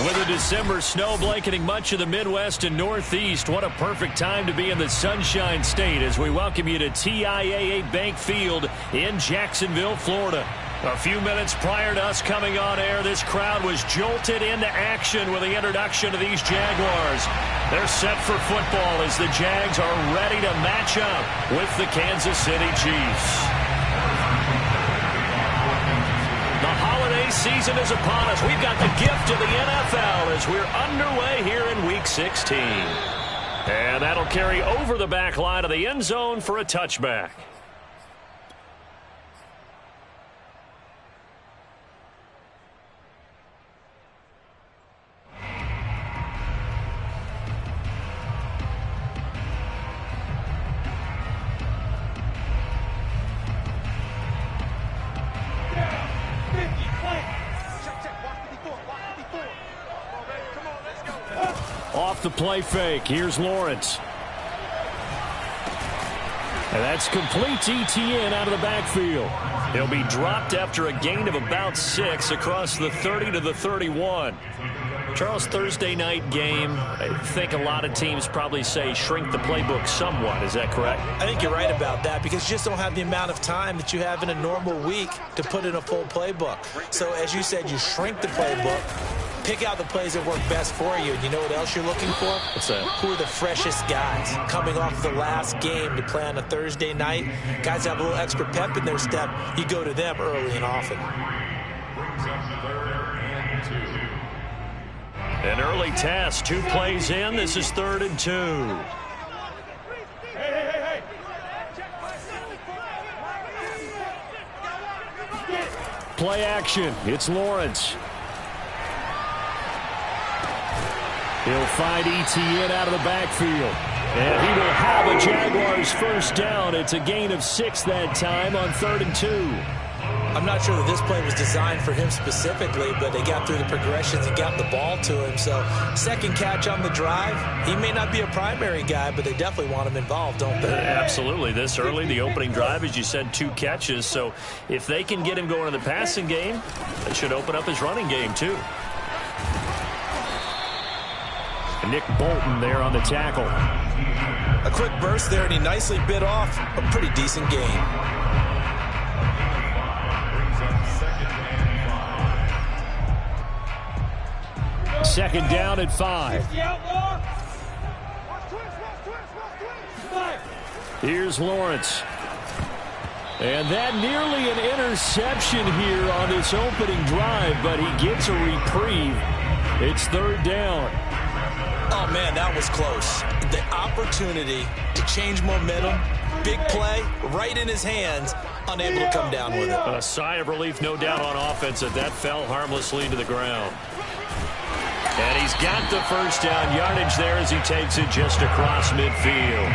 With a December snow blanketing much of the Midwest and Northeast, what a perfect time to be in the Sunshine State as we welcome you to TIAA Bank Field in Jacksonville, Florida. A few minutes prior to us coming on air, this crowd was jolted into action with the introduction of these Jaguars. They're set for football as the Jags are ready to match up with the Kansas City Chiefs. Season is upon us. We've got the gift of the NFL as we're underway here in Week 16. And that'll carry over the back line of the end zone for a touchback. Off the play fake. Here's Lawrence. And that's complete to Etienne out of the backfield. He'll be dropped after a gain of about 6 across the 30 to the 31. Charles, Thursday night game, I think a lot of teams probably say shrink the playbook somewhat. Is that correct? I think you're right about that because you just don't have the amount of time that you have in a normal week to put in a full playbook. So as you said, you shrink the playbook, pick out the plays that work best for you. And you know what else you're looking for? What's that? Who are the freshest guys coming off the last game to play on a Thursday night? Guys have a little extra pep in their step. You go to them early and often. An early test, 2 plays in. This is 3rd and 2. Play action. It's Lawrence. He'll find Etienne out of the backfield. And he will have a Jaguars first down. It's a gain of 6 that time on 3rd and 2. I'm not sure that this play was designed for him specifically, but they got through the progressions and got the ball to him. So, second catch on the drive. He may not be a primary guy, but they definitely want him involved, don't they? Absolutely. This early, the opening drive, as you said, 2 catches. So, if they can get him going in the passing game, that should open up his running game, too. Nick Bolton there on the tackle. A quick burst there, and he nicely bit off a pretty decent gain. Second down at 5. Here's Lawrence. And that nearly an interception here on this opening drive, but he gets a reprieve. It's 3rd down. Oh, man, that was close. The opportunity to change momentum, big play, right in his hands, unable to come down with it. A sigh of relief, no doubt, on offense that fell harmlessly to the ground. And he's got the first down yardage there as he takes it just across midfield.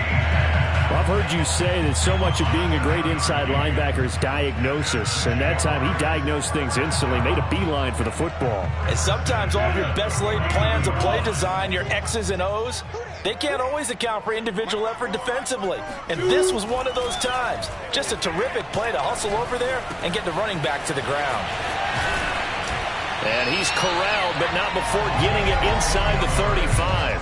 Well, I've heard you say that so much of being a great inside linebacker is diagnosis. And that time he diagnosed things instantly, made a beeline for the football. And sometimes all of your best laid plans of play design, your X's and O's, they can't always account for individual effort defensively. And this was one of those times. Just a terrific play to hustle over there and get the running back to the ground. And he's corralled, but not before getting it inside the 35.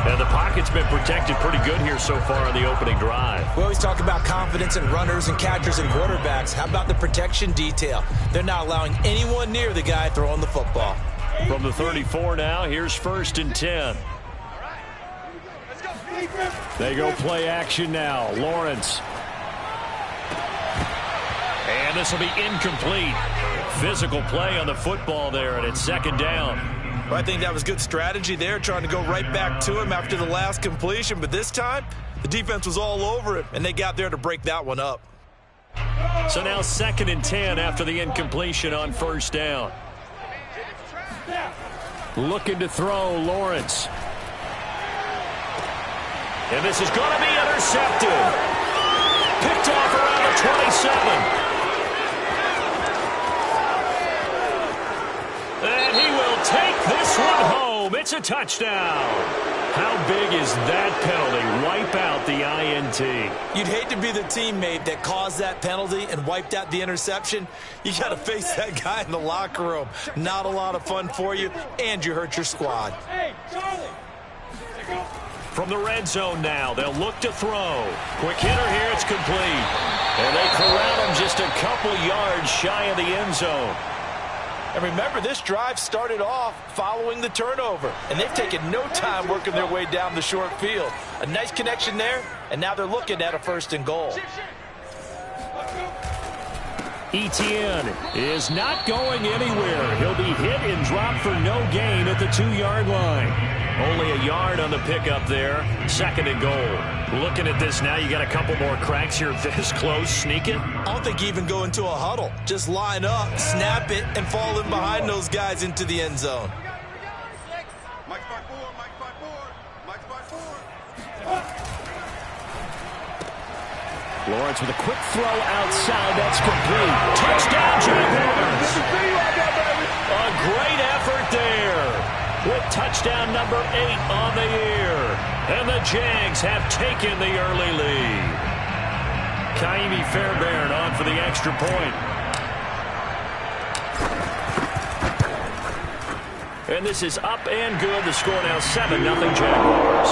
And the pocket's been protected pretty good here so far on the opening drive. We always talk about confidence in runners and catchers and quarterbacks. How about the protection detail? They're not allowing anyone near the guy throwing the football. From the 34 now, here's 1st and 10. They go play action now. Lawrence. And this will be incomplete. Physical play on the football there, and it's 2nd down. Well, I think that was good strategy there, trying to go right back to him after the last completion. But this time, the defense was all over it, and they got there to break that one up. So now 2nd and 10 after the incompletion on 1st down. Looking to throw, Lawrence. And this is going to be intercepted. Picked off around the 27. And he will take this one home. It's a touchdown. How big is that penalty? Wipe out the INT. You'd hate to be the teammate that caused that penalty and wiped out the interception. You got to face that guy in the locker room. Not a lot of fun for you, and you hurt your squad. Hey, Charlie. From the red zone now, they'll look to throw. Quick hitter here, it's complete. And they corral him just a couple yards shy of the end zone. And remember, this drive started off following the turnover, and they've taken no time working their way down the short field. A nice connection there, and now they're looking at a 1st and goal. Etienne is not going anywhere. He'll be hit and dropped for no gain at the 2-yard line. Only a yard on the pickup there. 2nd and goal. Looking at this now, you got a couple more cracks here this close. Sneak it. I don't think you even go into a huddle. Just line up, snap it, and fall in behind those guys into the end zone. Mike's by 4, Mike's by 4, Mike's by 4. Lawrence with a quick throw outside. That's complete. Touchdown, Jaguars. A great effort there. With touchdown number 8 on the year. And the Jags have taken the early lead. Kaimi Fairbairn on for the extra point. And this is up and good. The score now 7-0 Jaguars.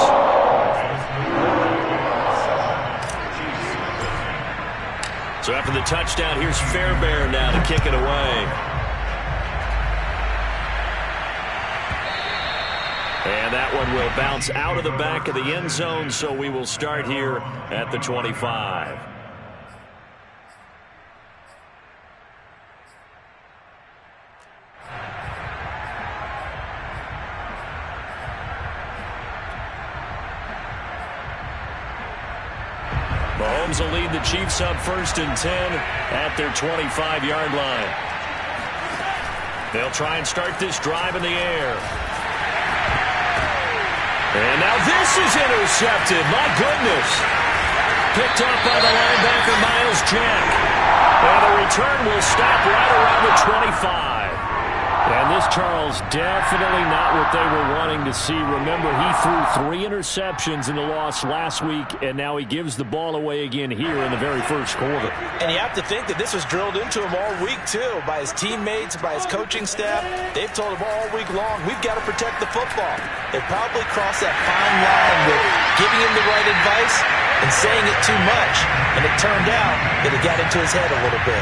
So after the touchdown, here's Fairbairn now to kick it away. And that one will bounce out of the back of the end zone, so we will start here at the 25. Mahomes will lead the Chiefs up 1st and 10 at their 25-yard line. They'll try and start this drive in the air. And now this is intercepted. My goodness. Picked up by the linebacker, Miles Jack. And the return will stop right around the 25. And this, Charles, definitely not what they were wanting to see. Remember, he threw 3 interceptions in the loss last week, and now he gives the ball away again here in the very first quarter. And you have to think that this was drilled into him all week, too, by his teammates, by his coaching staff. They've told him all week long, we've got to protect the football. They probably crossed that fine line with giving him the right advice and saying it too much. And it turned out that it got into his head a little bit.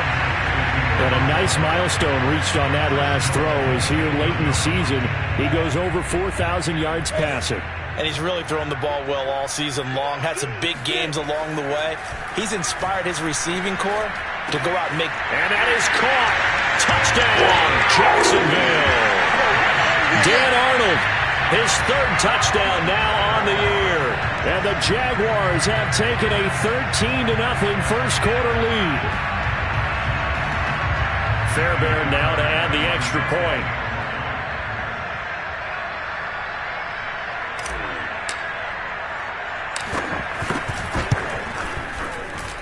And a nice milestone reached on that last throw is here late in the season. He goes over 4,000 yards passing. And he's really thrown the ball well all season long. Had some big games along the way. He's inspired his receiving corps to go out and make... And that is caught. Touchdown, Jacksonville. Dan Arnold, his 3rd touchdown now on the year. And the Jaguars have taken a 13-0 first quarter lead. Fairbairn now to add the extra point.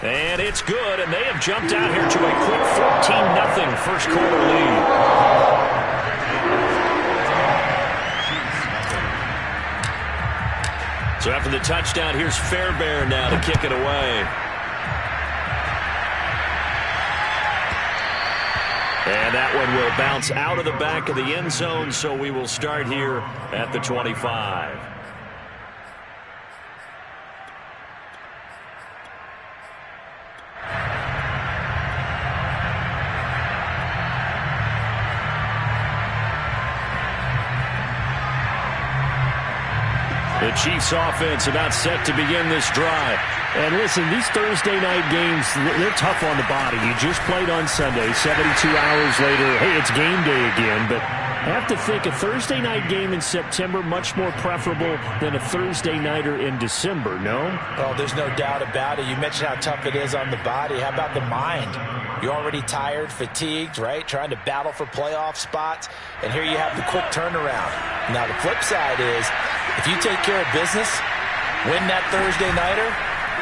And it's good, and they have jumped out here to a quick 14-0 first quarter lead. So after the touchdown, here's Fairbairn now to kick it away. And that one will bounce out of the back of the end zone, so we will start here at the 25. The Chiefs offense about set to begin this drive. And listen, these Thursday night games, they're tough on the body. You just played on Sunday, 72 hours later, hey, it's game day again. But I have to think a Thursday night game in September much more preferable than a Thursday nighter in December, no? Oh, there's no doubt about it. You mentioned how tough it is on the body. How about the mind? You're already tired, fatigued, right? Trying to battle for playoff spots. And here you have the quick turnaround. Now, the flip side is, if you take care of business, win that Thursday nighter,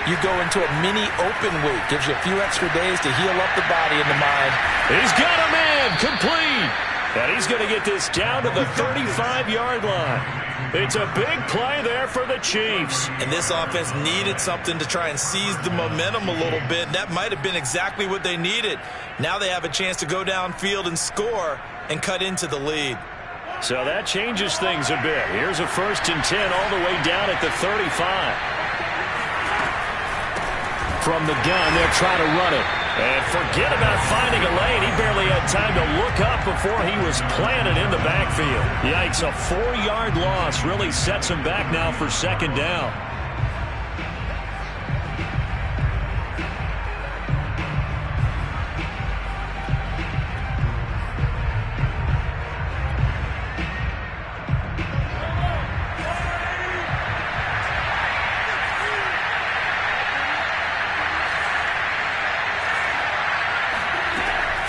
you go into a mini open week. Gives you a few extra days to heal up the body and the mind. He's got a man, complete. And he's going to get this down to the 35-yard line. It's a big play there for the Chiefs. And this offense needed something to try and seize the momentum a little bit. That might have been exactly what they needed. Now they have a chance to go downfield and score and cut into the lead. So that changes things a bit. Here's a 1st and 10 all the way down at the 35. From the gun, they'll try to run it. And forget about finding a lane. He barely had time to look up before he was planted in the backfield. Yikes, a 4-yard loss really sets him back now for 2nd down.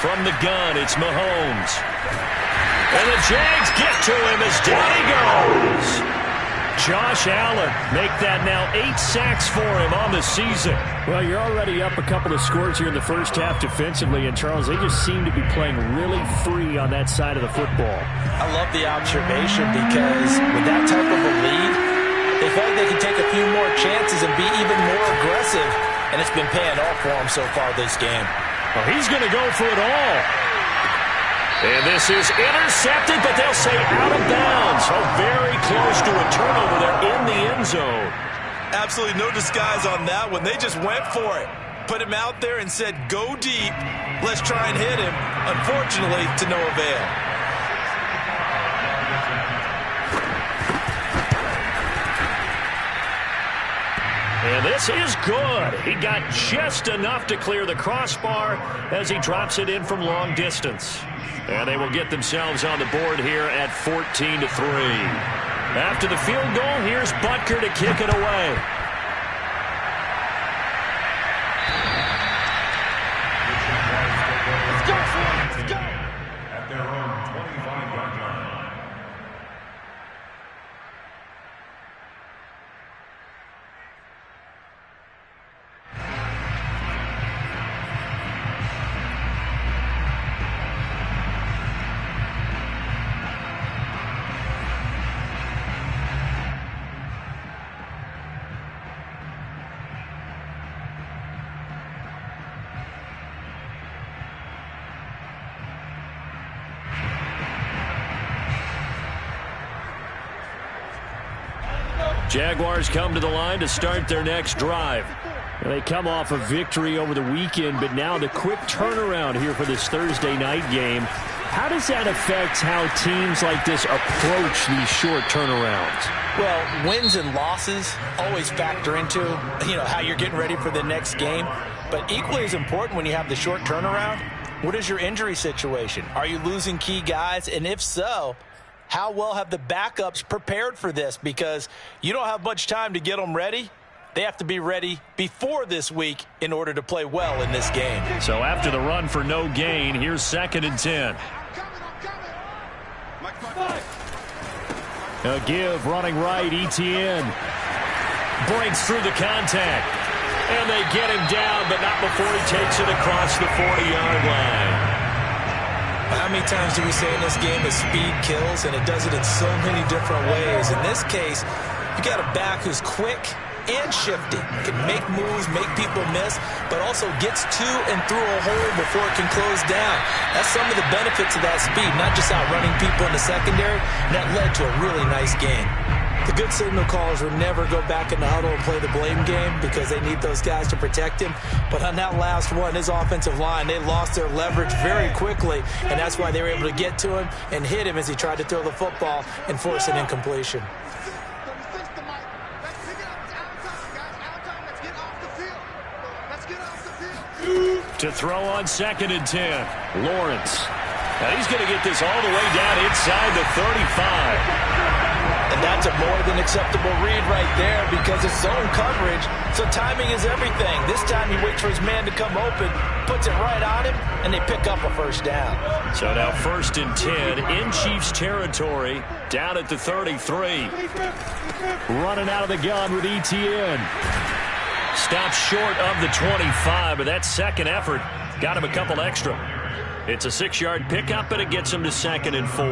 From the gun, it's Mahomes. And the Jags get to him as down he goes. Josh Allen make that now 8 sacks for him on the season. Well, you're already up a couple of scores here in the first half defensively, and Charles, they just seem to be playing really free on that side of the football. I love the observation because with that type of a lead, they feel like they can take a few more chances and be even more aggressive, and it's been paying off for them so far this game. Well, he's going to go for it all. And this is intercepted, but they'll say out of bounds. So very close to a turnover there in the end zone. Absolutely no disguise on that one. They just went for it. Put him out there and said, go deep. Let's try and hit him. Unfortunately, to no avail. And this is good. He got just enough to clear the crossbar as he drops it in from long distance. And they will get themselves on the board here at 14-3. After the field goal, here's Butker to kick it away. Let's go, let's go. At their own 25-yard line. Jaguars come to the line to start their next drive. They come off a victory over the weekend, but now the quick turnaround here for this Thursday night game. How does that affect how teams like this approach these short turnarounds? Well, wins and losses always factor into, how you're getting ready for the next game. But equally as important when you have the short turnaround, what is your injury situation? Are you losing key guys? And if so, how well have the backups prepared for this? Because you don't have much time to get them ready. They have to be ready before this week in order to play well in this game. So after the run for no gain, here's 2nd and 10. A give running right, Etienne. Breaks through the contact. And they get him down, but not before he takes it across the 40-yard line. How many times do we say in this game that speed kills, and it does it in so many different ways? In this case, you got a back who's quick and shifty, can make moves, make people miss, but also gets to and through a hole before it can close down. That's some of the benefits of that speed, not just outrunning people in the secondary, and that led to a really nice game. The good signal callers will never go back in the huddle and play the blame game because they need those guys to protect him. But on that last one, his offensive line, they lost their leverage very quickly, and that's why they were able to get to him and hit him as he tried to throw the football and force an incompletion. To throw on 2nd and 10, Lawrence. Now he's going to get this all the way down inside the 35. And that's a more than acceptable read right there because it's zone coverage, so timing is everything. This time he waits for his man to come open, puts it right on him, and they pick up a 1st down. So now 1st and 10 in Chiefs territory, down at the 33. Running out of the gun with Etienne. Stops short of the 25, but that second effort got him a couple extra. It's a 6-yard pickup, and it gets him to 2nd and 4.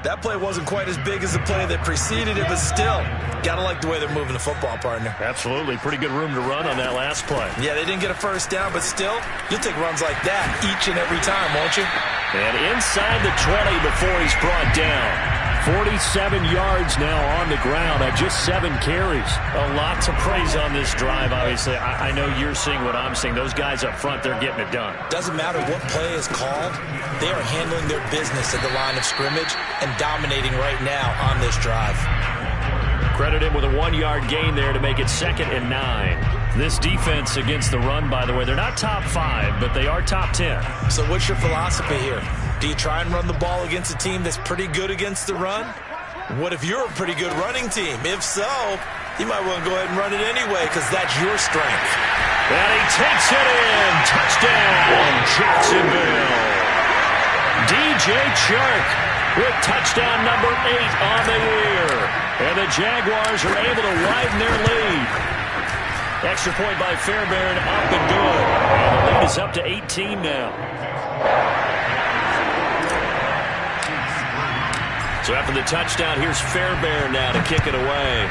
That play wasn't quite as big as the play that preceded it, but still, got to like the way they're moving the football, partner. Absolutely. Pretty good room to run on that last play. Yeah, they didn't get a first down, but still, you'll take runs like that each and every time, won't you? And inside the 20 before he's brought down. 47 yards now on the ground at just 7 carries. A lot to praise on this drive, obviously. I know you're seeing what I'm seeing. Those guys up front, they're getting it done. Doesn't matter what play is called. They are handling their business at the line of scrimmage and dominating right now on this drive. Credit him with a 1-yard gain there to make it 2nd and 9. This defense against the run, by the way, they're not top 5, but they are top 10. So what's your philosophy here? Do you try and run the ball against a team that's pretty good against the run? What if you're a pretty good running team? If so, you might want to go ahead and run it anyway because that's your strength. And he takes it in. Touchdown, Jacksonville. DJ Chark with touchdown number 8 on the year. And the Jaguars are able to widen their lead. Extra point by Fairbairn, up and good. And the lead is up to 18 now. So after the touchdown, here's Fairbairn now to kick it away.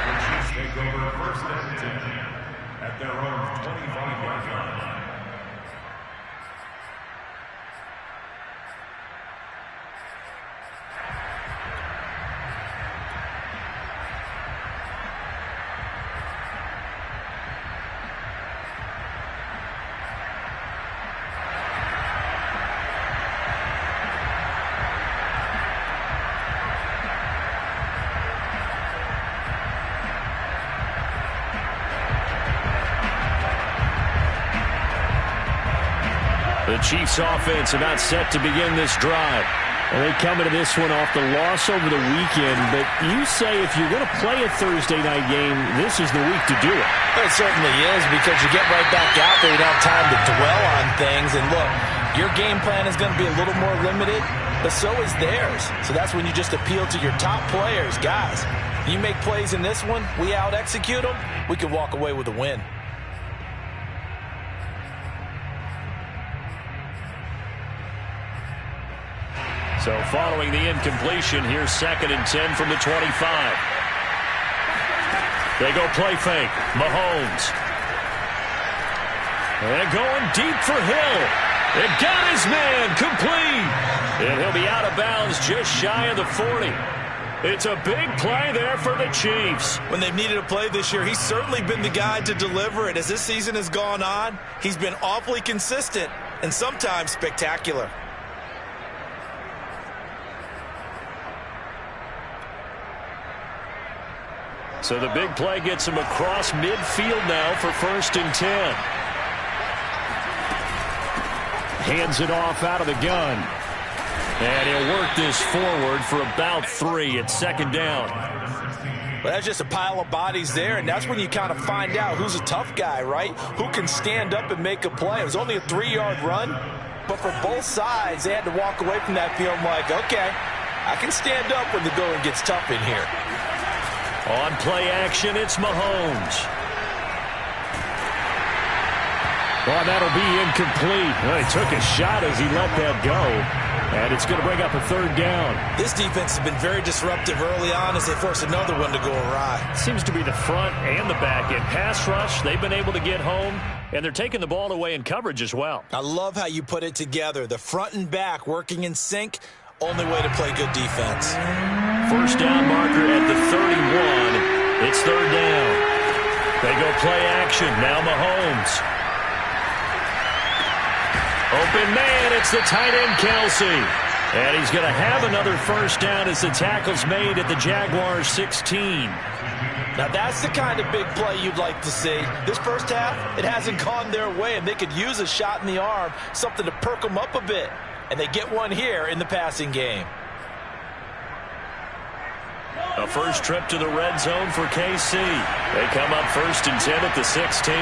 The Chiefs take over 1st and 10 at their own 25-yard line. The Chiefs offense about set to begin this drive. And they come into this one off the loss over the weekend. But you say if you're going to play a Thursday night game, this is the week to do it. It certainly is because you get right back out there. You don't have time to dwell on things. And look, your game plan is going to be a little more limited, but so is theirs. So that's when you just appeal to your top players. Guys, you make plays in this one, we out-execute them, we can walk away with a win. So following the incompletion, here's 2nd and 10 from the 25. They go play fake. Mahomes. And going deep for Hill. It got his man complete. And he'll be out of bounds just shy of the 40. It's a big play there for the Chiefs. When they've needed a play this year, he's certainly been the guy to deliver it. As this season has gone on, he's been awfully consistent and sometimes spectacular. So the big play gets him across midfield now for 1st and 10. Hands it off out of the gun. And he'll work this forward for about 3 at 2nd down. Well, that's just a pile of bodies there, and that's when you kind of find out who's a tough guy, right? Who can stand up and make a play. It was only a 3-yard run, but for both sides, they had to walk away from that field like, okay, I can stand up when the going gets tough in here. On play action, it's Mahomes. Well, that'll be incomplete. Well, he took a shot as he let that go. And it's going to bring up a 3rd down. This defense has been very disruptive early on as they force another one to go awry. Seems to be the front and the back end. Pass rush, they've been able to get home. And they're taking the ball away in coverage as well. I love how you put it together. The front and back working in sync. Only way to play good defense. 1st down marker at the 31. It's 3rd down. They go play action. Now Mahomes. Open man. It's the tight end, Kelsey. And he's going to have another 1st down as the tackle's made at the Jaguars 16. Now that's the kind of big play you'd like to see. This first half, it hasn't gone their way, and they could use a shot in the arm, something to perk them up a bit. And they get one here in the passing game. A first trip to the red zone for KC. They come up 1st and 10 at the 16.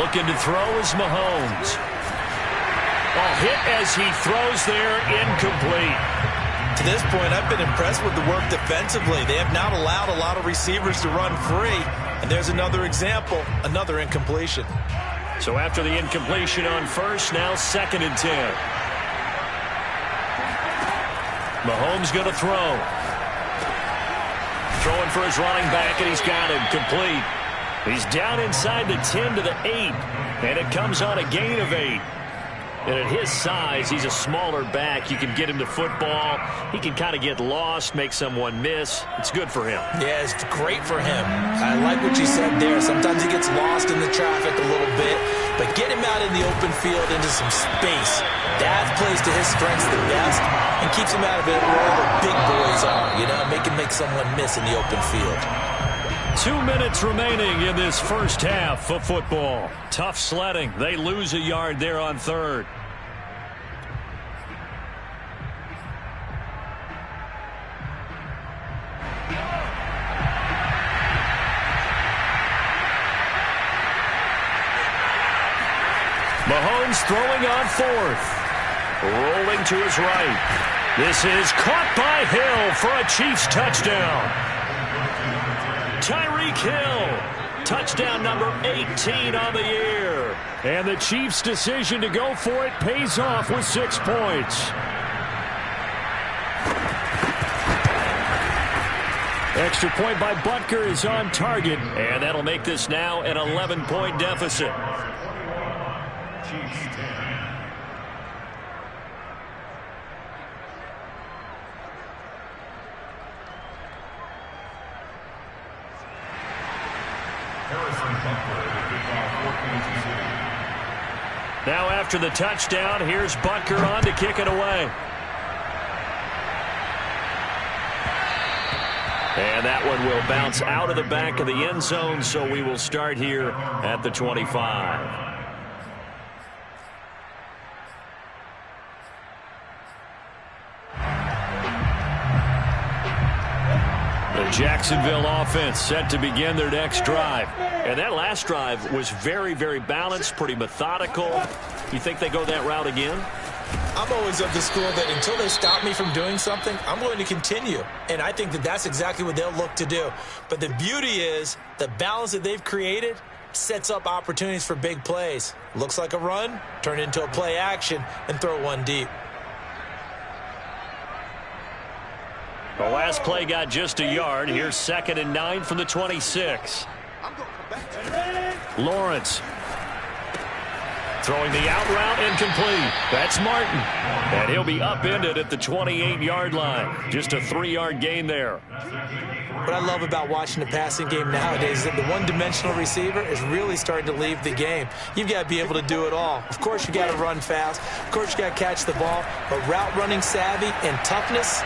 Looking to throw is Mahomes. Hit as he throws there, incomplete. To this point, I've been impressed with the work defensively. They have not allowed a lot of receivers to run free. And there's another example, another incompletion. So after the incompletion on first, now 2nd and 10. Mahomes going to throw. Throwing for his running back, and he's got him complete. He's down inside the 10 to the 8, and it comes on a gain of 8. And at his size, he's a smaller back. You can get him to football. He can kind of get lost, make someone miss. It's good for him. Yeah, it's great for him. I like what you said there. Sometimes he gets lost in the traffic a little bit, but get him out in the open field into some space. That plays to his strengths the best and keeps him out of it where all the big boys are, you know, make someone miss in the open field. 2 minutes remaining in this first half of football. Tough sledding. They lose a yard there on 3rd. Mahomes throwing on 4th. Rolling to his right. This is caught by Hill for a Chiefs touchdown. Tyreek Hill, touchdown number 18 on the year. And the Chiefs' decision to go for it pays off with 6 points. Extra point by Butker is on target, and that'll make this now an 11-point deficit. Chiefs 10. Now after the touchdown, here's Butker on to kick it away. And that one will bounce out of the back of the end zone, so we will start here at the 25. The Jacksonville offense set to begin their next drive. And that last drive was very, very balanced, pretty methodical. You think they go that route again? I'm always of the school that until they stop me from doing something, I'm going to continue. And I think that that's exactly what they'll look to do. But the beauty is the balance that they've created sets up opportunities for big plays. Looks like a run, turn it into a play action, and throw one deep. The last play got just a yard. Here's 2nd and 9 from the 26. Lawrence throwing the out route incomplete. That's Martin. And he'll be upended at the 28-yard line. Just a 3-yard gain there. What I love about watching the passing game nowadays is that the one-dimensional receiver is really starting to leave the game. You've got to be able to do it all. Of course, you got to run fast. Of course, you got to catch the ball. But route running savvy and toughness,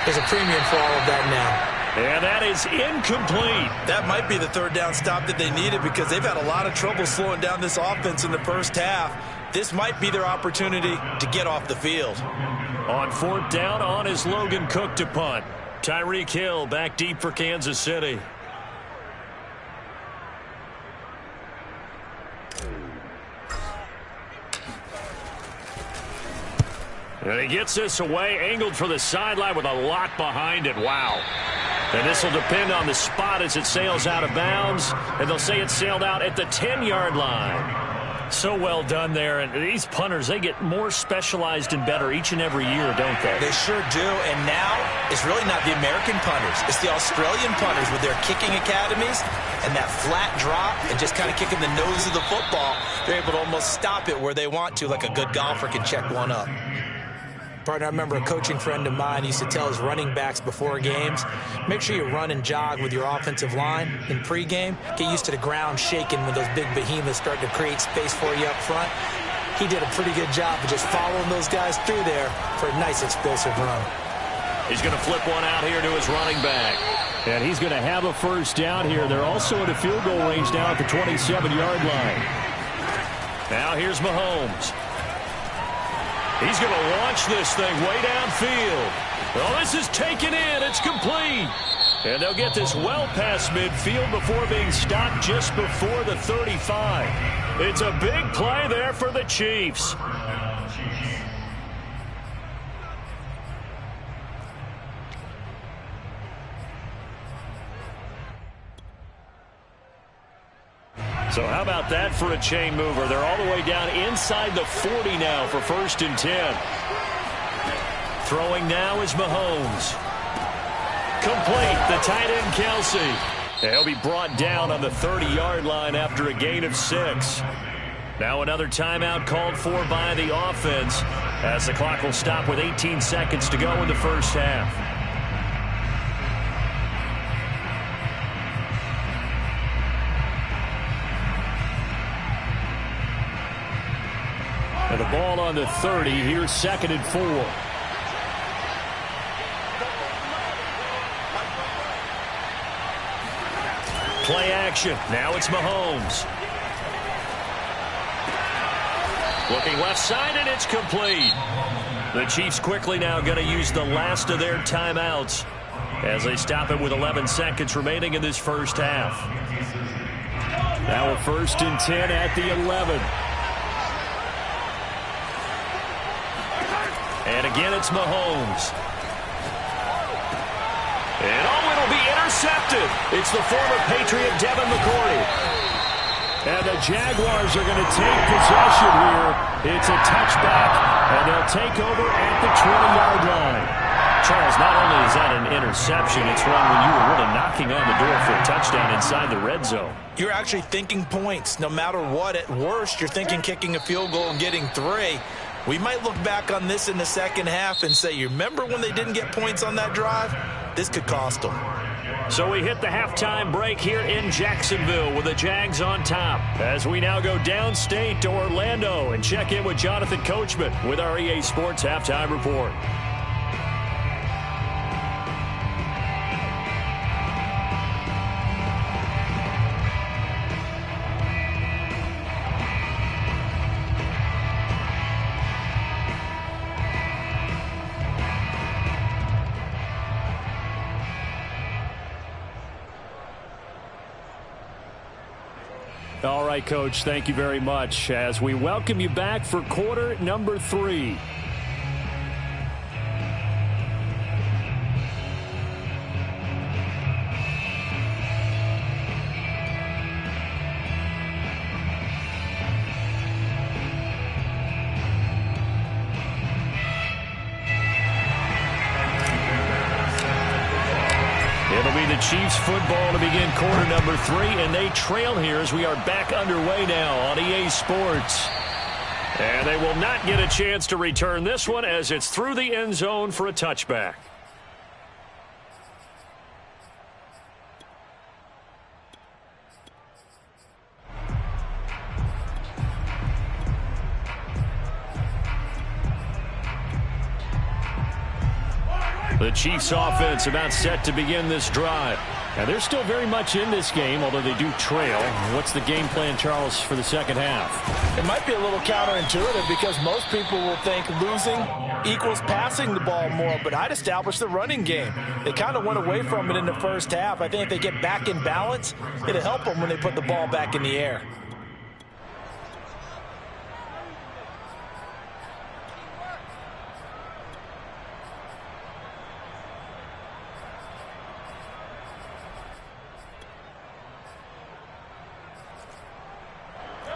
there's a premium for all of that now. And that is incomplete. That might be the 3rd down stop that they needed because they've had a lot of trouble slowing down this offense in the first half. This might be their opportunity to get off the field. On 4th down, on is Logan Cook to punt. Tyreek Hill back deep for Kansas City. And he gets this away, angled for the sideline with a lot behind it. Wow. And this will depend on the spot as it sails out of bounds. And they'll say it sailed out at the 10-yard line. So well done there. And these punters, they get more specialized and better each and every year, don't they? They sure do. And now it's really not the American punters. It's the Australian punters with their kicking academies and that flat drop and just kind of kicking the nose of the football. They're able to almost stop it where they want to, like a good golfer can check one up. Partner, I remember a coaching friend of mine used to tell his running backs before games, make sure you run and jog with your offensive line in pregame. Get used to the ground shaking when those big behemoths start to create space for you up front. He did a pretty good job of just following those guys through there for a nice explosive run. He's going to flip one out here to his running back. And he's going to have a first down here. They're also in a field goal range now at the 27-yard line. Now here's Mahomes. He's going to launch this thing way downfield. Oh, this is taken in. It's complete. And they'll get this well past midfield before being stopped just before the 35. It's a big play there for the Chiefs. So how about that for a chain mover? They're all the way down inside the 40 now for 1st and 10. Throwing now is Mahomes. Complete, the tight end Kelsey. He'll be brought down on the 30-yard line after a gain of 6. Now another timeout called for by the offense as the clock will stop with 18 seconds to go in the first half. And the ball on the 30. Here's 2nd and 4. Play action. Now it's Mahomes. Looking left side, and it's complete. The Chiefs quickly now going to use the last of their timeouts as they stop it with 11 seconds remaining in this first half. Now a 1st and 10 at the 11. And again, it's Mahomes. And it'll be intercepted. It's the former Patriot Devin McCourty. And the Jaguars are going to take possession here. It's a touchback, and they'll take over at the 20-yard line. Charles, not only is that an interception, it's one when you were really knocking on the door for a touchdown inside the red zone. You're actually thinking points. No matter what, at worst, you're thinking kicking a field goal and getting 3. We might look back on this in the second half and say, you remember when they didn't get points on that drive? This could cost them. So we hit the halftime break here in Jacksonville with the Jags on top. As we now go downstate to Orlando and check in with Jonathan Coachman with our EA Sports Halftime Report. All right, Coach, thank you very much as we welcome you back for quarter number 3. It'll be the Chiefs football to begin quarter number 3, and they trail here as we are back underway now on EA Sports. And they will not get a chance to return this one as it's through the end zone for a touchback. The Chiefs offense about set to begin this drive. And they're still very much in this game, although they do trail. What's the game plan, Charles, for the second half? It might be a little counterintuitive because most people will think losing equals passing the ball more, but I'd establish the running game. They kind of went away from it in the first half. I think if they get back in balance, it'll help them when they put the ball back in the air.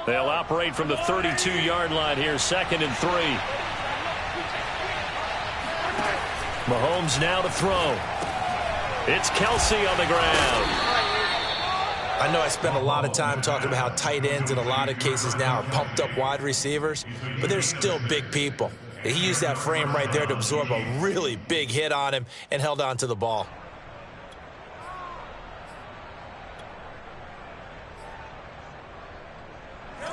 They'll operate from the 32-yard line here, 2nd and 3. Mahomes now to throw. It's Kelsey on the ground. I know I spent a lot of time talking about how tight ends in a lot of cases now are pumped up wide receivers, but they're still big people. He used that frame right there to absorb a really big hit on him and held on to the ball.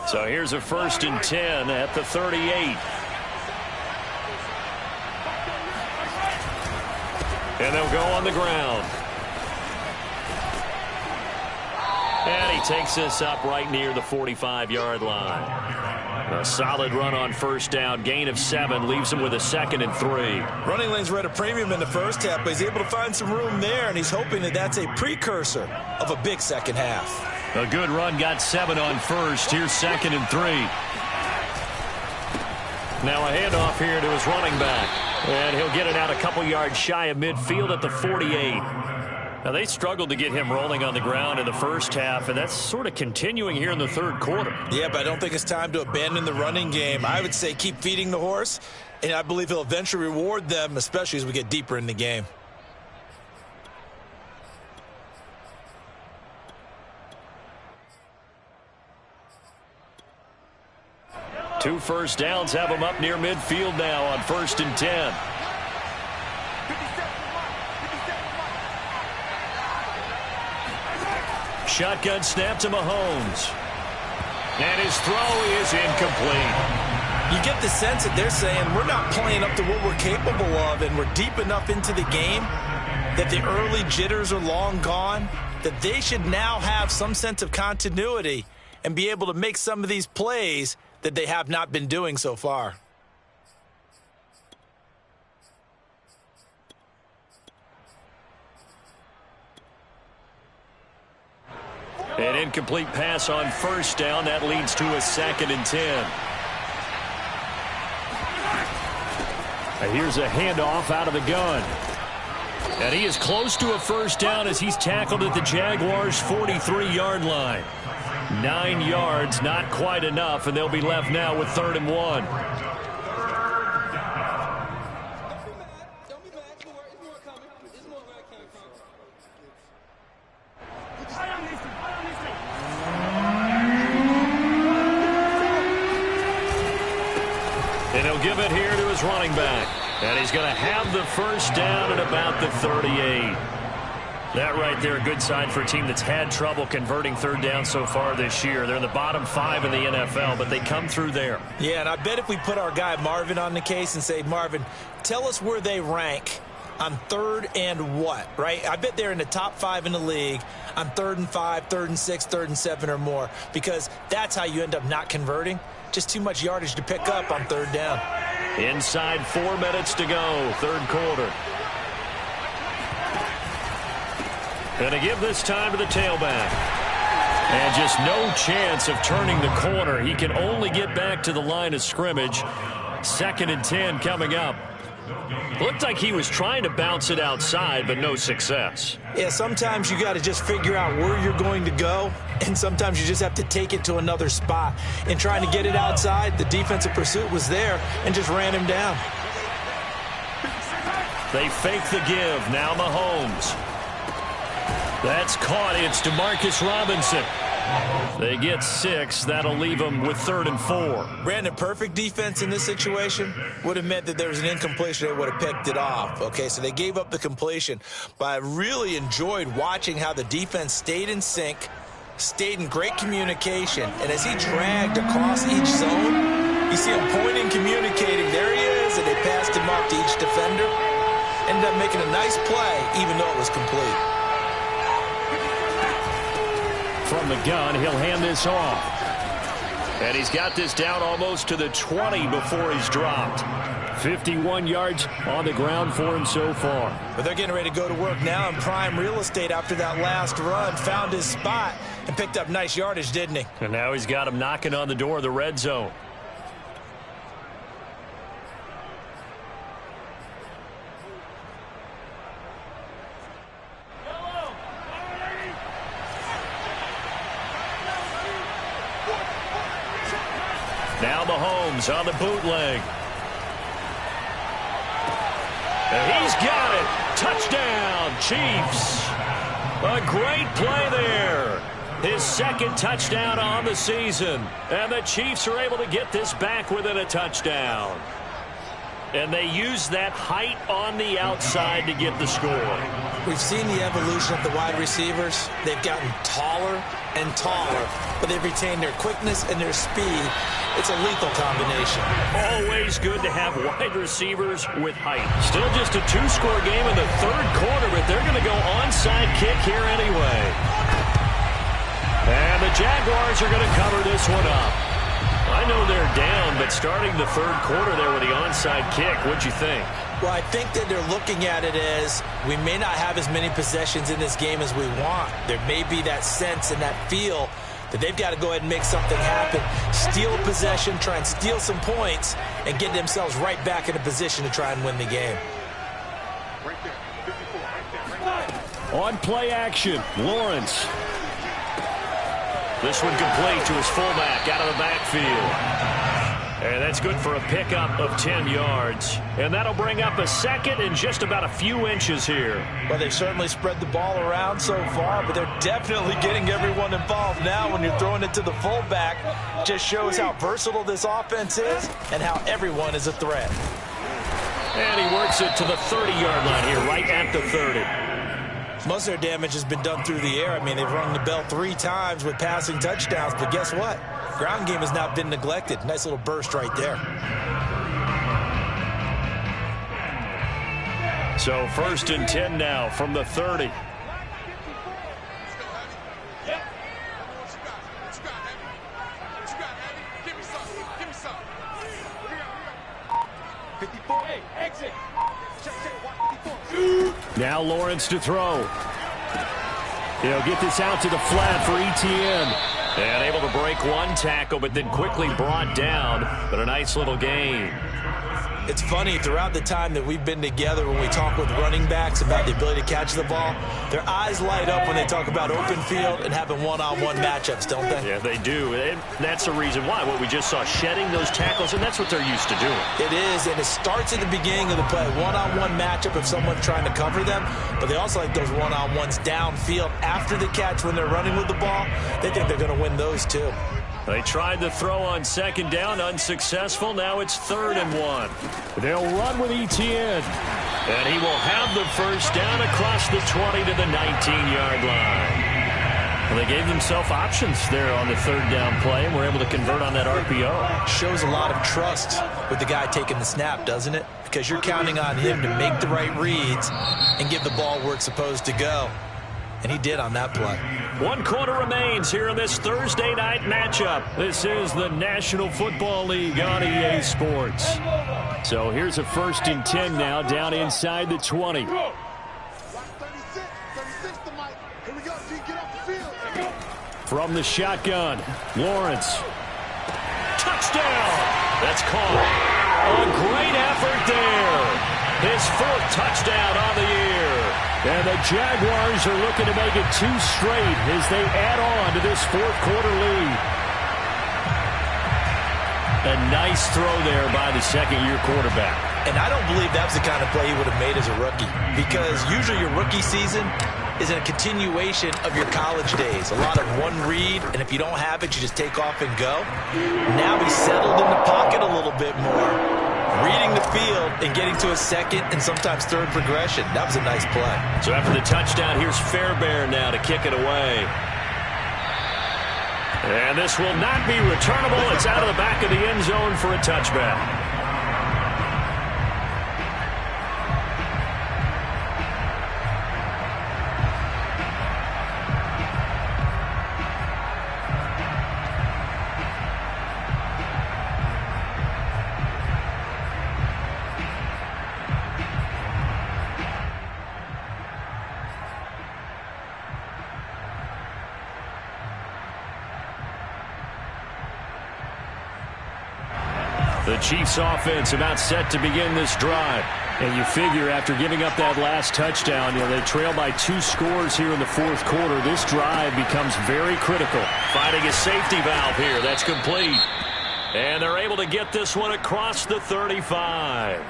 So here's a 1st and 10 at the 38. And they'll go on the ground. And he takes this up right near the 45-yard line. A solid run on 1st down. Gain of 7 leaves him with a 2nd and 3. Running lanes were at a premium in the first half, but he's able to find some room there, and he's hoping that that's a precursor of a big second half. A good run, got 7 on 1st. Here's 2nd and 3. Now a handoff here to his running back. And he'll get it out a couple yards shy of midfield at the 48. Now, they struggled to get him rolling on the ground in the first half, and that's sort of continuing here in the third quarter. Yeah, but I don't think it's time to abandon the running game. I would say keep feeding the horse, and I believe he'll eventually reward them, especially as we get deeper in the game. Two first downs have him up near midfield now on 1st and 10. Shotgun snap to Mahomes. And his throw is incomplete. You get the sense that they're saying we're not playing up to what we're capable of, and we're deep enough into the game that the early jitters are long gone, that they should now have some sense of continuity and be able to make some of these plays that they have not been doing so far. An incomplete pass on first down. That leads to a 2nd and 10. Here's a handoff out of the gun. And he is close to a first down as he's tackled at the Jaguars' 43-yard line. 9 yards, not quite enough, and they'll be left now with 3rd and 1. And he'll give it here to his running back. And he's going to have the first down at about the 38. That right there, a good sign for a team that's had trouble converting third down so far this year. They're in the bottom 5 in the NFL, but they come through there. Yeah, and I bet if we put our guy Marvin on the case and say, Marvin, tell us where they rank on 3rd and what, right? I bet they're in the top 5 in the league on 3rd and 5, 3rd and 6, 3rd and 7 or more, because that's how you end up not converting. Just too much yardage to pick up on 3rd down. Inside 4 minutes to go, 3rd quarter. And to give this time to the tailback. And just no chance of turning the corner. He can only get back to the line of scrimmage. 2nd and 10 coming up. Looked like he was trying to bounce it outside, but no success. Yeah, sometimes you got to just figure out where you're going to go, and sometimes you just have to take it to another spot. In trying to get it outside, the defensive pursuit was there and just ran him down. They fake the give. Now Mahomes. That's caught. It's DeMarcus Robinson. They get 6. That'll leave them with 3rd and 4. Brandon, perfect defense in this situation would have meant that there was an incompletion. They would have picked it off. Okay, so they gave up the completion. But I really enjoyed watching how the defense stayed in sync, stayed in great communication. And as he dragged across each zone, you see him pointing, communicating. There he is, and they passed him off to each defender. Ended up making a nice play, even though it was complete. From the gun, he'll hand this off. And he's got this down almost to the 20 before he's dropped. 51 yards on the ground for him so far. But they're getting ready to go to work now in prime real estate after that last run. Found his spot and picked up nice yardage, didn't he? And now he's got him knocking on the door of the red zone. Now Mahomes on the bootleg. And he's got it. Touchdown, Chiefs. A great play there. His 2nd touchdown on the season. And the Chiefs are able to get this back within a touchdown. And they use that height on the outside to get the score. We've seen the evolution of the wide receivers. They've gotten taller and taller, but they've retained their quickness and their speed. It's a lethal combination. Always good to have wide receivers with height. Still just a 2-score game in the 3rd quarter, but they're going to go onside kick here anyway. And the Jaguars are going to cover this one up. I know they're down, but starting the 3rd quarter there with the onside kick, what'd you think? Well, I think that they're looking at it as we may not have as many possessions in this game as we want. There may be that sense and that feel that they've got to go ahead and make something happen, steal a possession, try and steal some points, and get themselves right back in a position to try and win the game. Right there. 54, right there, right there. On play action, Lawrence. This one complete to his fullback out of the backfield. And that's good for a pickup of 10 yards. And that'll bring up a second and just about a few inches here. Well, they've certainly spread the ball around so far, but they're definitely getting everyone involved now when you're throwing it to the fullback. Just shows how versatile this offense is and how everyone is a threat. And he works it to the 30-yard line here, right at the 30. Most of their damage has been done through the air. I mean, they've rung the bell 3 times with passing touchdowns, but guess what? Ground game has not been neglected. Nice little burst right there. So 1st and 10 now from the 30. Now Lawrence to throw. He'll get this out to the flat for Etienne. And able to break one tackle, but then quickly brought down. But a nice little gain. It's funny, throughout the time that we've been together, when we talk with running backs about the ability to catch the ball, their eyes light up when they talk about open field and having one-on-one matchups, don't they? Yeah, they do. And that's the reason why. What we just saw, shedding those tackles, and that's what they're used to doing. It is, and it starts at the beginning of the play. One-on-one matchup if someone's trying to cover them, but they also like those one-on-ones downfield after the catch when they're running with the ball. They think they're going to win those too. They tried to throw on 2nd down, unsuccessful. Now it's 3rd and 1. They'll run with Etienne. And he will have the first down across the 20 to the 19-yard line. Well, they gave themselves options there on the 3rd down play, and were able to convert on that RPO. Shows a lot of trust with the guy taking the snap, doesn't it? Because you're counting on him to make the right reads and give the ball where it's supposed to go. And he did on that play. 1 quarter remains here in this Thursday night matchup. This is the National Football League on EA Sports. So here's a 1st and 10 now, down inside the 20. From the shotgun, Lawrence. Touchdown! That's caught. A great effort there. His 4th touchdown on the year. And the Jaguars are looking to make it 2 straight as they add on to this 4th quarter lead. A nice throw there by the 2nd-year quarterback. And I don't believe that was the kind of play he would have made as a rookie, because usually your rookie season is a continuation of your college days. A lot of one read, and if you don't have it, you just take off and go. Now he's settled in the pocket a little bit more, reading the field and getting to a 2nd and sometimes 3rd progression. That was a nice play. So after the touchdown, here's Fairbairn now to kick it away. And this will not be returnable. It's out of the back of the end zone for a touchback. The Chiefs offense about set to begin this drive. And you figure after giving up that last touchdown, they trail by 2 scores here in the 4th quarter. This drive becomes very critical. Finding a safety valve here. That's complete. And they're able to get this one across the 35.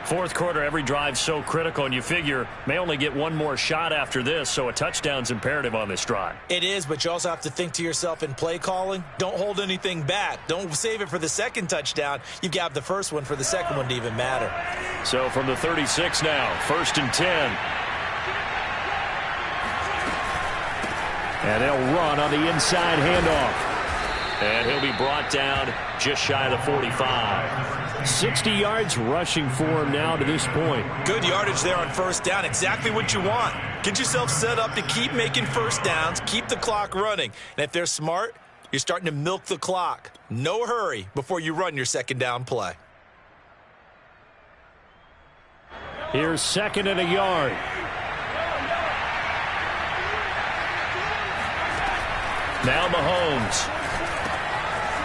4th quarter, every drive's so critical, and you figure may only get 1 more shot after this, so a touchdown's imperative on this drive. It is, but you also have to think to yourself in play calling, don't hold anything back. Don't save it for the 2nd touchdown. You've got the 1st one for the 2nd one to even matter. So from the 36 now, 1st and 10. And they'll run on the inside handoff. And he'll be brought down just shy of the 45. 60 yards rushing for him now to this point. Good yardage there on 1st down. Exactly what you want. Get yourself set up to keep making 1st downs, keep the clock running. And if they're smart, you're starting to milk the clock. No hurry before you run your 2nd down play. Here's 2nd and a yard. Now Mahomes.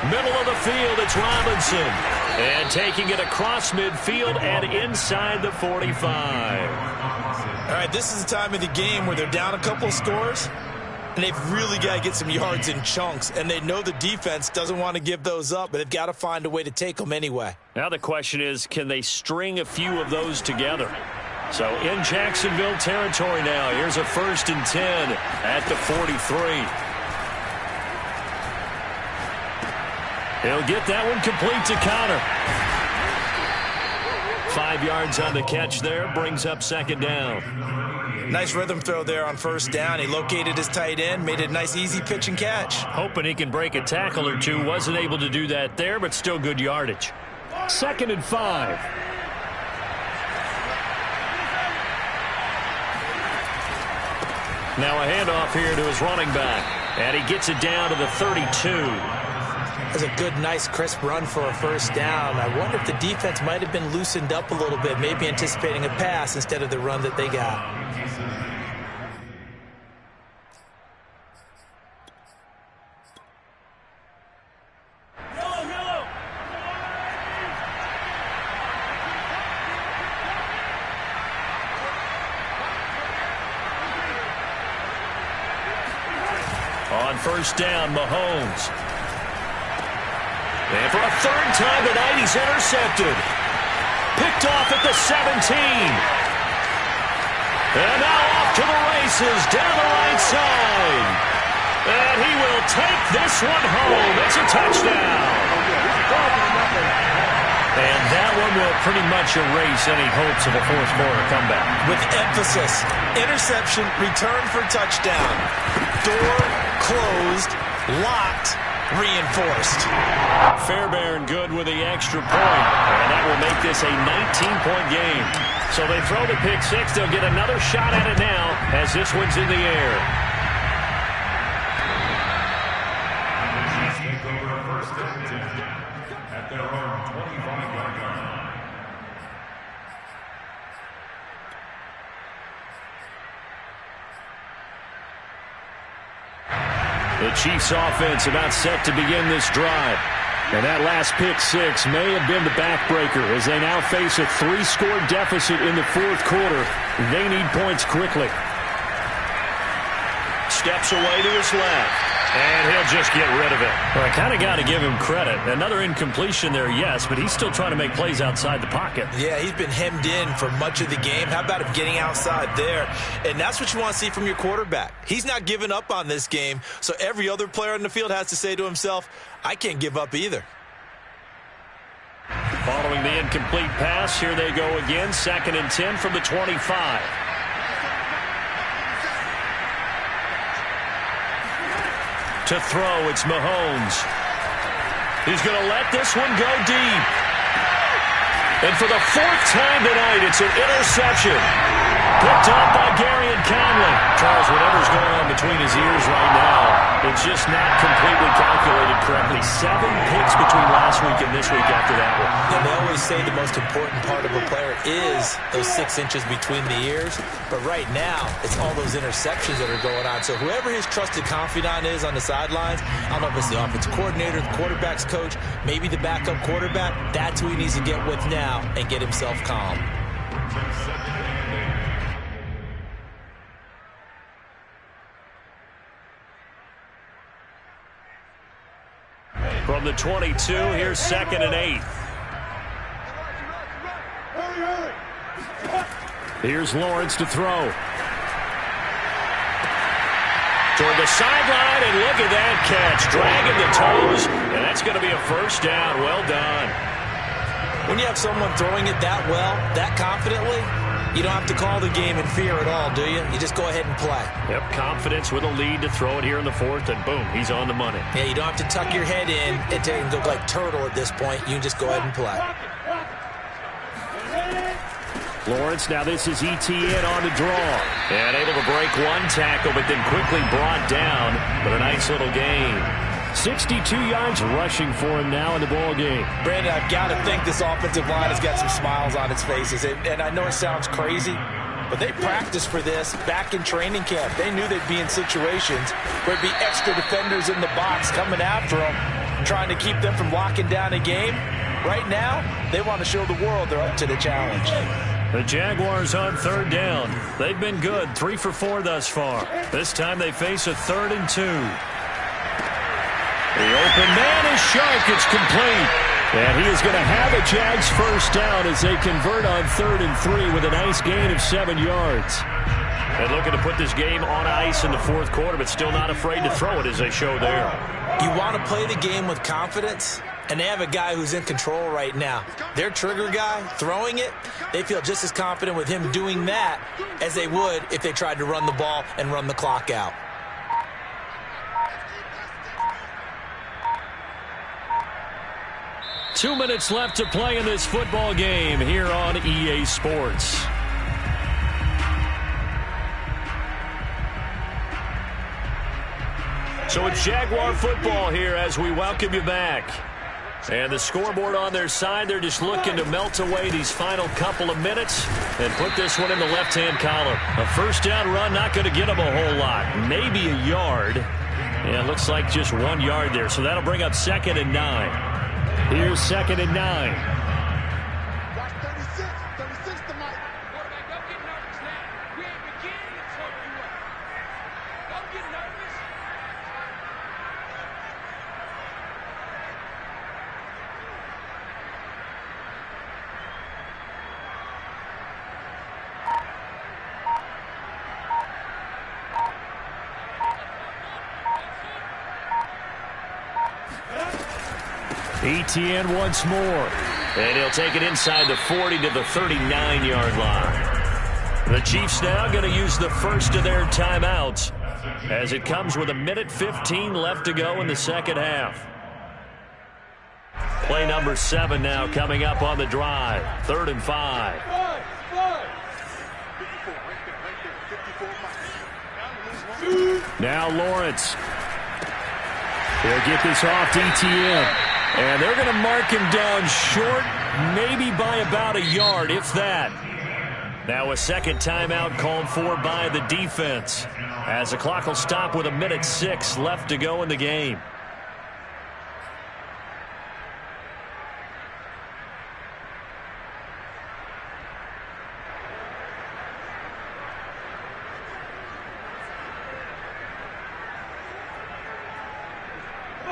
Middle of the field, it's Robinson. And taking it across midfield and inside the 45. All right, this is the time of the game where they're down a couple of scores, and they've really got to get some yards in chunks, and they know the defense doesn't want to give those up, but they've got to find a way to take them anyway. Now the question is, can they string a few of those together? So in Jacksonville territory now, here's a 1st and 10 at the 43. He'll get that one complete to Connor. 5 yards on the catch there, brings up 2nd down. Nice rhythm throw there on 1st down. He located his tight end, made it a nice easy pitch and catch. Hoping he can break a tackle or two. Wasn't able to do that there, but still good yardage. 2nd and 5. Now a handoff here to his running back. And he gets it down to the 32. That's a good, nice, crisp run for a 1st down. I wonder if the defense might have been loosened up a little bit, maybe anticipating a pass instead of the run that they got. On 1st down, Mahomes. And for a 3rd time tonight, he's intercepted. Picked off at the 17. And now off to the races down the right side. And he will take this one home. It's a touchdown. And that one will pretty much erase any hopes of a 4th quarter comeback. With emphasis, interception, return for touchdown. Door closed, locked, reinforced. Fairbairn good with the extra point, and that will make this a 19-point game. So they throw the pick 6. They'll get another shot at it now as this one's in the air. Take over 1st and 10 at their own 25-yard line. The Chiefs offense about set to begin this drive. And that last pick 6 may have been the backbreaker as they now face a 3-score deficit in the 4th quarter. They need points quickly. Steps away to his left. And he'll just get rid of it. Well, I kind of got to give him credit. Another incompletion there, yes, but he's still trying to make plays outside the pocket. Yeah, he's been hemmed in for much of the game. How about him getting outside there? And that's what you want to see from your quarterback. He's not giving up on this game, so every other player on the field has to say to himself, I can't give up either. Following the incomplete pass, here they go again. 2nd and 10 from the 25. To throw, it's Mahomes. He's going to let this one go deep. And for the 4th time tonight, it's an interception. Picked up by Gary and Conley. Charles, whatever's going on between his ears right now, it's just not completely calculated correctly. 7 picks between last week and this week after that one. And they always say the most important part of a player is those 6 inches between the ears. But right now, it's all those interceptions that are going on. So whoever his trusted confidant is on the sidelines, I don't know if it's the offensive coordinator, the quarterback's coach, maybe the backup quarterback, that's who he needs to get with now and get himself calm. From the 22, here's 2nd and 8. Here's Lawrence to throw. Toward the sideline, and look at that catch. Dragging the toes, and that's going to be a 1st down. Well done. When you have someone throwing it that well, that confidently, you don't have to call the game in fear at all, do you? You just go ahead and play. Yep, confidence with a lead to throw it here in the 4th, and boom, he's on the money. Yeah, you don't have to tuck your head in and look like turtle at this point. You can just go ahead and play. Lawrence, now this is ETN on the draw. And able to break one tackle, but then quickly brought down with a nice little gain. 62 yards rushing for him now in the ball game. Brandon, I've got to think this offensive line has got some smiles on its faces. And I know it sounds crazy, but they practiced for this back in training camp. They knew they'd be in situations where there'd be extra defenders in the box coming after them, trying to keep them from locking down a game. Right now, they want to show the world they're up to the challenge. The Jaguars on third down. They've been good, 3 for 4 thus far. This time they face a 3rd and 2. The open man is sharp. It's complete. And he is going to have a Jags first down as they convert on 3rd and 3 with a nice gain of 7 yards. And looking to put this game on ice in the 4th quarter, but still not afraid to throw it as they show there. You want to play the game with confidence, and they have a guy who's in control right now. Their trigger guy, throwing it, they feel just as confident with him doing that as they would if they tried to run the ball and run the clock out. Two minutes left to play in this football game here on EA Sports. So it's Jaguar football here as we welcome you back. And the scoreboard on their side, they're just looking to melt away these final couple of minutes and put this one in the left-hand column. A first down run, not going to get them a whole lot. Maybe a yard. Yeah, it looks like just 1 yard there. So that'll bring up 2nd and 9. Here's 2nd and 9. Watch 36 to Mike. Quarterback, don't get nervous now. We ain't beginning to choke you up. Don't get nervous. ETN once more. And he'll take it inside the 40 to the 39-yard line. The Chiefs now going to use the first of their timeouts as it comes with 1:15 left to go in the second half. Play number 7 now coming up on the drive. 3rd and 5. Now Lawrence. He'll get this off to ETN. And they're going to mark him down short, maybe by about a yard, if that. Now a second timeout called for by the defense, as the clock will stop with 1:06 left to go in the game.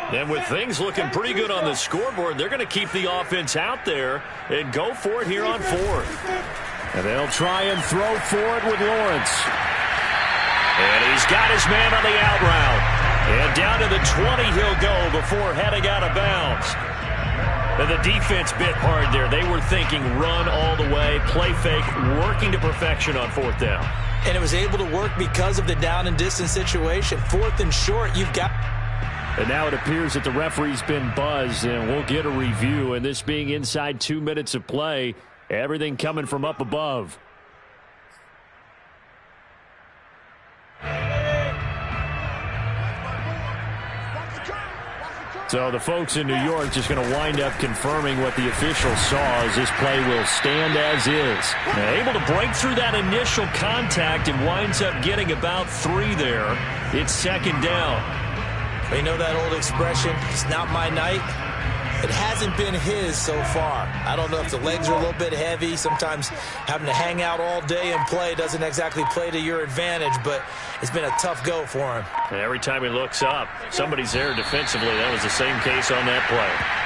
And with things looking pretty good on the scoreboard, they're going to keep the offense out there and go for it here on 4th. And they'll try and throw for it with Lawrence. And he's got his man on the out route. And down to the 20 he'll go before heading out of bounds. And the defense bit hard there. They were thinking run all the way, play fake, working to perfection on 4th down. And it was able to work because of the down and distance situation. 4th and short, you've got... And now it appears that the referee's been buzzed, and we'll get a review. And this being inside 2 minutes of play, everything coming from up above. So the folks in New York just going to wind up confirming what the official saw as this play will stand as is. Now, able to break through that initial contact and winds up getting about 3 there. It's 2nd down. You know that old expression, it's not my night? It hasn't been his so far. I don't know if the legs are a little bit heavy. Sometimes having to hang out all day and play doesn't exactly play to your advantage, but it's been a tough go for him. And every time he looks up, somebody's there defensively. That was the same case on that play.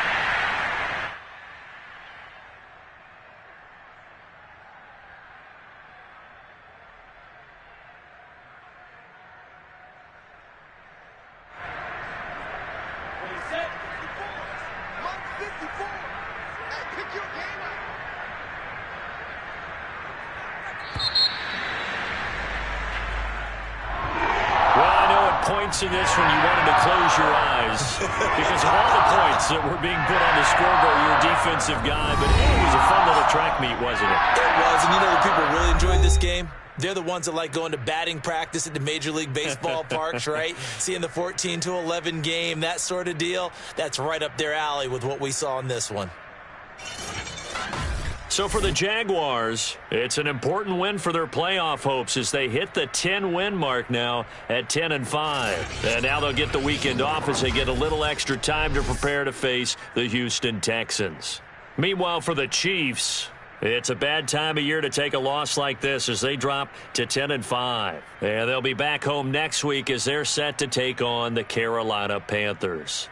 In this one, you wanted to close your eyes because of all the points that were being put on the scoreboard. You're a defensive guy, but it was a fun little track meet, wasn't it? It was, and you know the people really enjoyed this game? They're the ones that like going to batting practice at the Major League Baseball parks, right? Seeing the 14-11 game, that sort of deal. That's right up their alley with what we saw in this one. So for the Jaguars, it's an important win for their playoff hopes as they hit the 10-win mark now at 10-5. And now they'll get the weekend off as they get a little extra time to prepare to face the Houston Texans. Meanwhile, for the Chiefs, It's a bad time of year to take a loss like this as they drop to 10-5. And they'll be back home next week as they're set to take on the Carolina Panthers.